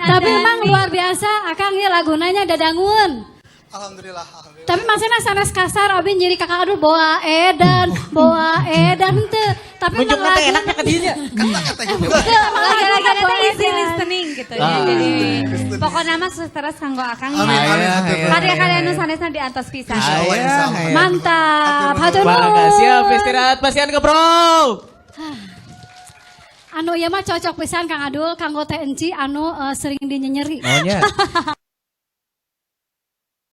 Tapi emang luar biasa, Akang ya lagunanya dadangun. Alhamdulillah. Tapi masih sanes kasar, Obin jadi kakak aduh bawa edan teu. Tapi nunjuk nanti enaknya ke dia. Lagi-lagi ada easy listening gitu ya. Jadi pokoknya mah sukses kanggo Akang ya. Karya-karya nu sanesna diantos pisan. Mantap. Hatur nuhun. Siap istirahat pasian ke bro. Anu ieu mah cocok pisan Kang Adul kanggo teh enci anu sering dinyenyeri. Oh nya.